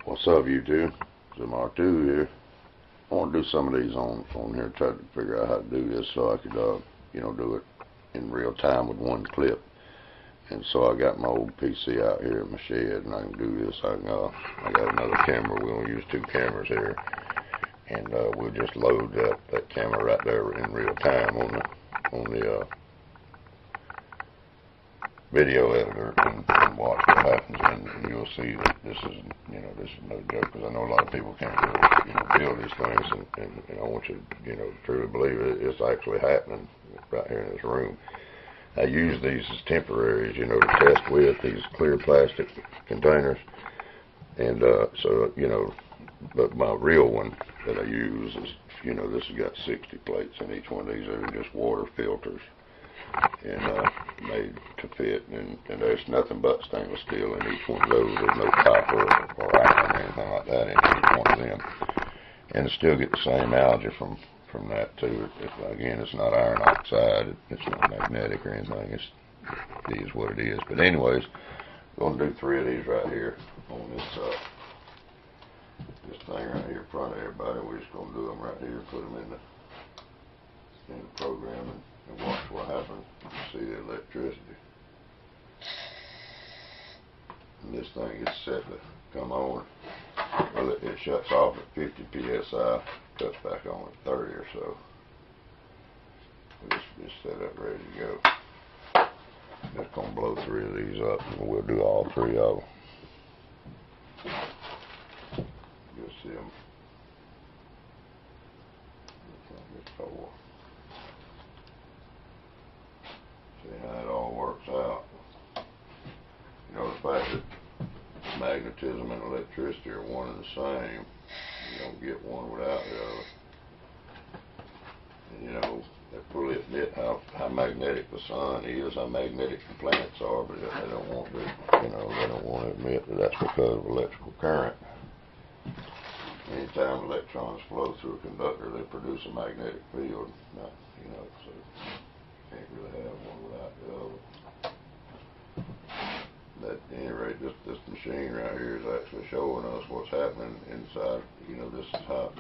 What's up, YouTube? It's R2 here. I want to do some of these on here, try to figure out how to do this so I could, do it in real time with one clip. And so I got my old PC out here at my shed, and I can do this. I got another camera. We're gonna use two cameras here, and we'll just load that camera right there in real time on the video editor and watch what happens, and you'll see that this is no joke, because I know a lot of people can't really, build these things, and I want you to, truly believe it. It's actually happening right here in this room. I use these as temporaries, to test with these clear plastic containers, and but my real one that I use is, this has got 60 plates in each one of these. They're just water filters, and made to fit, and there's nothing but stainless steel in each one of those. There's no copper or iron or anything like that in each one of them, and it still get the same algae from that too. Again, it's not iron oxide, it's not magnetic or anything. It is what it is. But anyways, I'm gonna do 3 of these right here on this thing right here in front of everybody. We're just gonna do them right here, put them in the program, and watch what happens. See the electricity. And this thing is set to come on. Well, it shuts off at 50 psi, cuts back on at 30 or so. Just set up, ready to go. Just gonna blow 3 of these up, and we'll do all 3 of them. You'll see them. It's 4. See how it all works out. The fact that magnetism and electricity are one and the same. You don't get one without the other. And they fully admit how magnetic the sun is, how magnetic the planets are, but they don't want to, they don't want to admit that that's because of electrical current. Anytime electrons flow through a conductor, they produce a magnetic field. Not, so you can't really have one without the other. At any rate, this machine right here is actually showing us what's happening inside. This is how,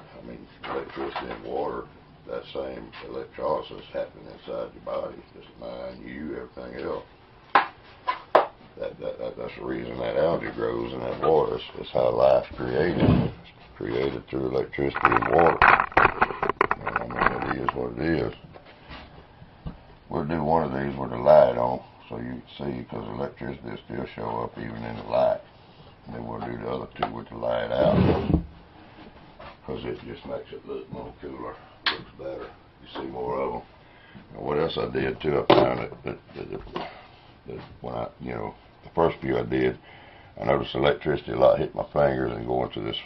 electricity and water, that same electrolysis happening inside your body, just mind, you, everything else. That's the reason that algae grows in that water. It's how life's created. It's created through electricity and water. And it is what it is. We'll do one of these with the light on, so you can see, because electricity will still show up even in the light. And then we'll do the other 2 with the light out, because it just makes it look more cooler, looks better. You see more of them. And what else I did too, I found that when I, the first few I did, I noticed electricity a lot hit my fingers and going to this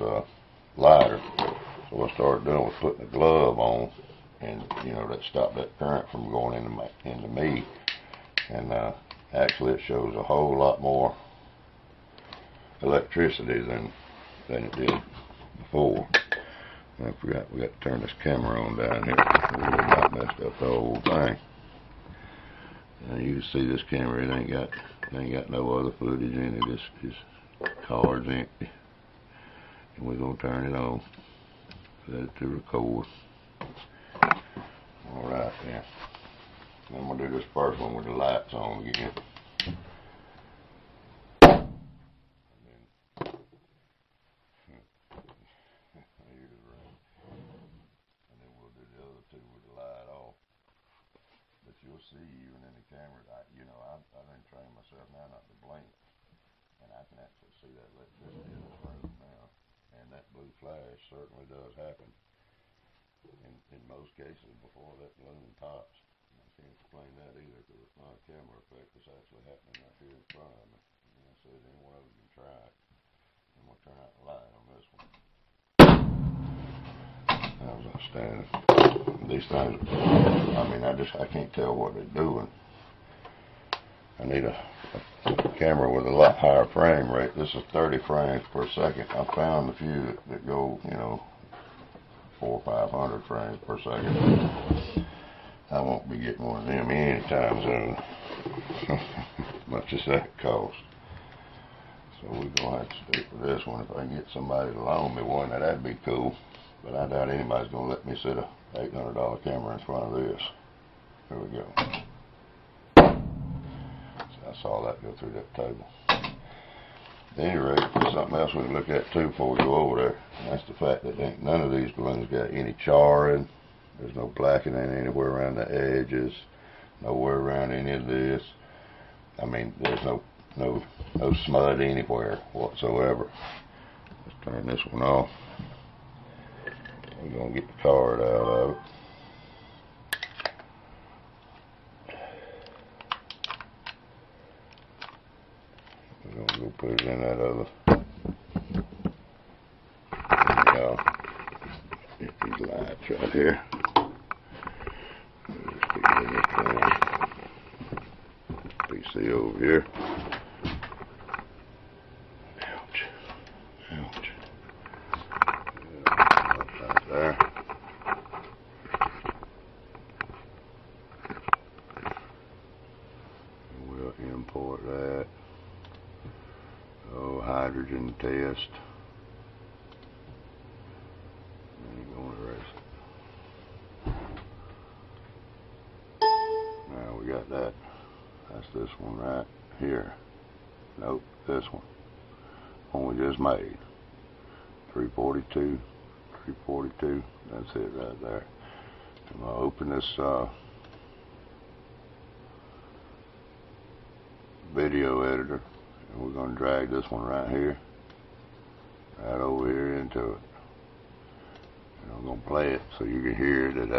lighter. So what I started doing was putting a glove on, and that stopped that current from going into me. And actually, it shows a whole lot more electricity than it did before. And I forgot we got to turn this camera on down here. We about messed up the whole thing. And you can see this camera; it ain't got no other footage in it. This card's empty, and we're gonna turn it on. Set it to record. All right, then. I'm going to do this first one with the lights on again. And then we'll do the other 2 with the light off. But you'll see, even in the camera, I done trained myself now not to blink. And I can actually see that electricity in this room now. And that blue flash certainly does happen in most cases before that balloon pops. I can't explain that either, because it's not a camera effect. It's actually happening right here in front of me. And I said, any one of you can try it. I'm going to turn out the light on this one. That was outstanding. These things, I can't tell what they're doing. I need a camera with a lot higher frame rate. This is 30 frames per second. I found a few that go, 400 or 500 frames per second. I won't be getting one of them anytime soon. Much as that costs. So we're gonna have to stick with this one. If I can get somebody to loan me one, that'd be cool. But I doubt anybody's gonna let me set a $800 camera in front of this. Here we go. So I saw that go through that table. At any rate, there's something else we can look at too before we go over there. And that's the fact that none of these balloons got any charring. There's no blackening anywhere around the edges. Nowhere around any of this. I mean, there's no smud anywhere whatsoever. Let's turn this one off. We're gonna get the card out of it. We're gonna go put it in that other. Get these lights right here. Just stick it in this corner. PC over here. Ouch. Ouch. Yeah, right there. We'll import that. Oh, hydrogen test. Ain't gonna erase it. Now we got that. That's this one right here. Nope, this one. One we just made. 342, 342. That's it right there. I'm gonna open this video editor, and we're gonna drag this one right here, right over here into it. And I'm gonna play it so you can hear that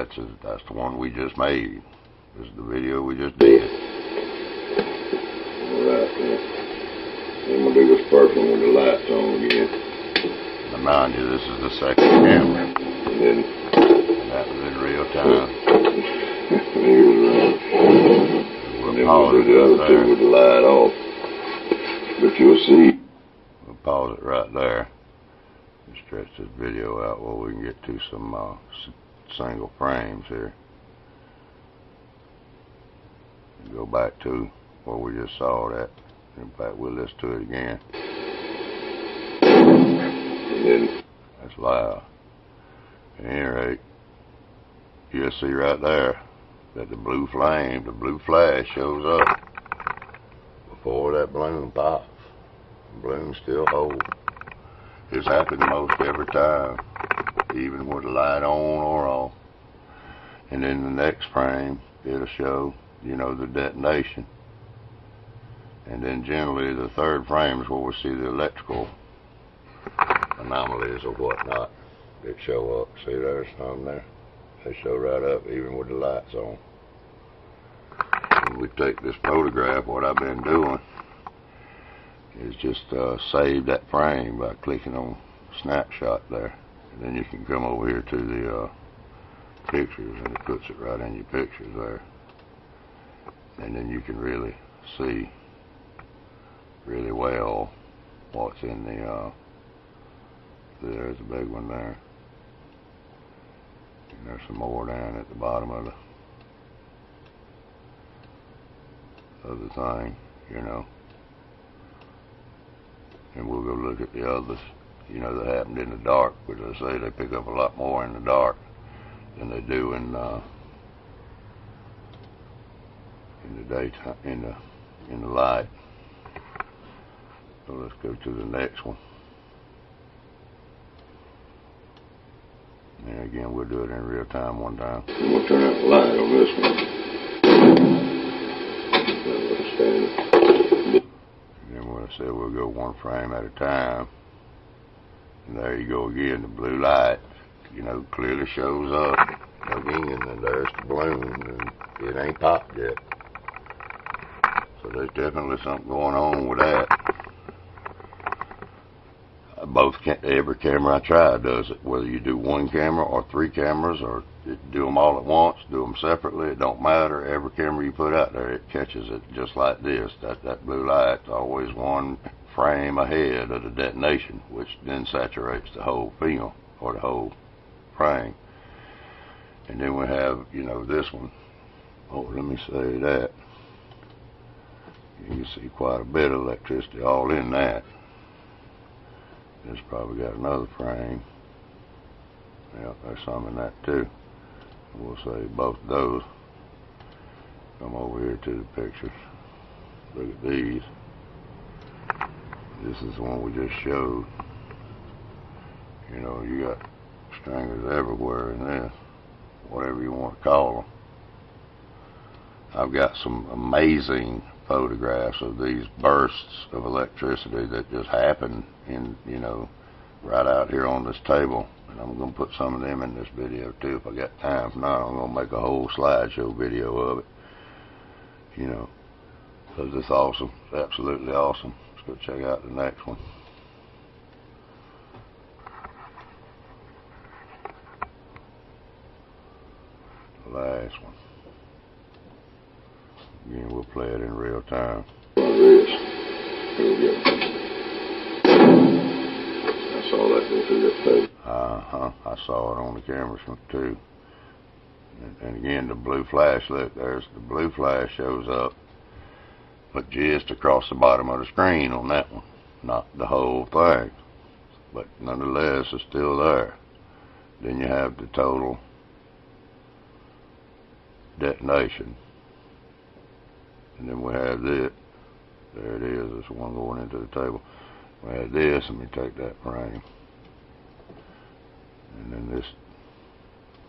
that's the one we just made. This is the video we just did. Alright, then we'll do this first one with the lights on again. Now mind you, this is the second camera. And that was in real time. We'll pause it right there. With the light off. But you'll see. We'll pause it right there. And stretch this video out while we can get to some single frames here. And go back to where we just saw that. In fact, we'll listen to it again. That's loud. At any rate, you'll see right there that the blue flame, the blue flash shows up before that balloon pops. The balloon still holds. It's happened most every time, even with the light on or off. And then the next frame, it'll show, you know, the detonation. And then generally the third frame is where we see the electrical anomalies or whatnot that show up. See, there's some there. They show right up even with the lights on. When we take this photograph, what I've been doing is just save that frame by clicking on snapshot there. And then you can come over here to the pictures, and it puts it right in your pictures there. And then you can really see really well what's in the there's a big one there, and there's some more down at the bottom of the thing, you know. And we'll go look at the others, you know, that happened in the dark, but as I say, they pick up a lot more in the dark than they do in the daytime, in the light. So let's go to the next one. And again, we'll do it in real time one time. And we'll turn out the light on this one. And then what I said, we'll go one frame at a time. And there you go again, the blue light, you know, clearly shows up again, and there's the balloon, and it ain't popped yet. So there's definitely something going on with that. Every camera I try does it, whether you do one camera or three cameras or do them all at once, do them separately, it don't matter. Every camera you put out there, it catches it just like this. That blue light's always one frame ahead of the detonation, which then saturates the whole film or the whole frame. And then we have, you know, this one. Oh, let me say that. You can see quite a bit of electricity all in that. This probably got another frame. Yep, there's some in that too. We'll say both of those. Come over here to the pictures. Look at these. This is the one we just showed. You know, you got stringers everywhere in this, whatever you want to call them. I've got some amazing photographs of these bursts of electricity that just happen in, you know, right out here on this table. And I'm going to put some of them in this video too if I got time. If not, I'm going to make a whole slideshow video of it. You know, because it's awesome. It's absolutely awesome. Let's go check out the next one. The last one. Again, we'll play it in real time. I saw that go through that tape. I saw it on the camera too. And again, the blue flash, look, there's the blue flash shows up, but just across the bottom of the screen on that one, not the whole thing. But nonetheless, it's still there. Then you have the total detonation. And then we have this. There it is. It's the one going into the table. We have this. Let me take that frame. And then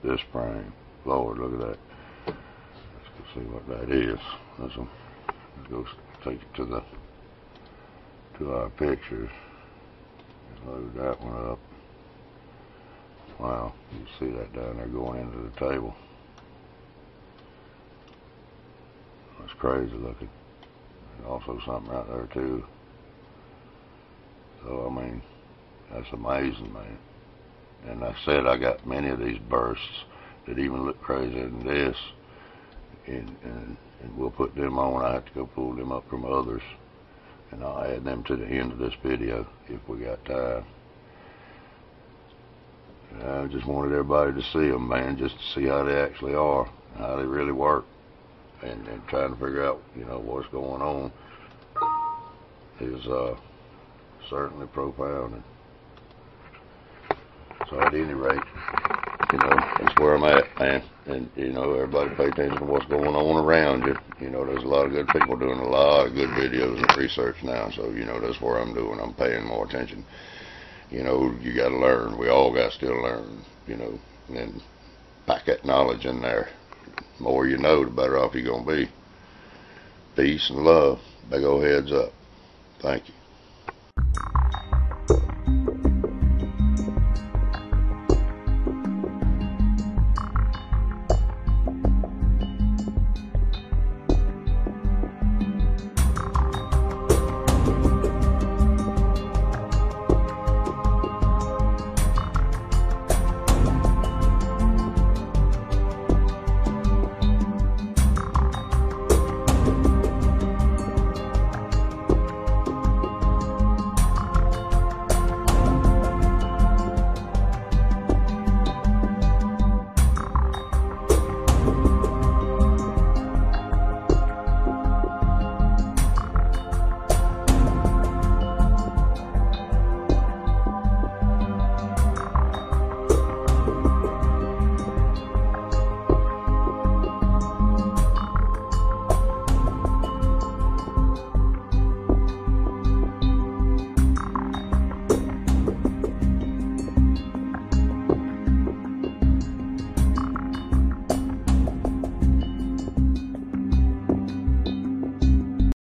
this frame. Lord, look at that. Let's go see what that is. Let's go take it to our pictures. Load that one up. Wow, you see that down there going into the table. That's crazy looking. And also something right there too. So I mean, that's amazing, man. And I said I got many of these bursts that even look crazier than this. And we'll put them on. I have to go pull them up from others. And I'll add them to the end of this video if we got time. I just wanted everybody to see them, man, just to see how they actually are, how they really work, and trying to figure out, you know, what's going on is certainly profound. So at any rate, you know, that's where I'm at, man. And, you know, everybody pay attention to what's going on around you. You know, there's a lot of good people doing a lot of good videos and research now. So, you know, that's what I'm doing. I'm paying more attention. You know, you got to learn. We all got to still learn, you know, and pack that knowledge in there. The more you know, the better off you're going to be. Peace and love. Big old heads up. Thank you.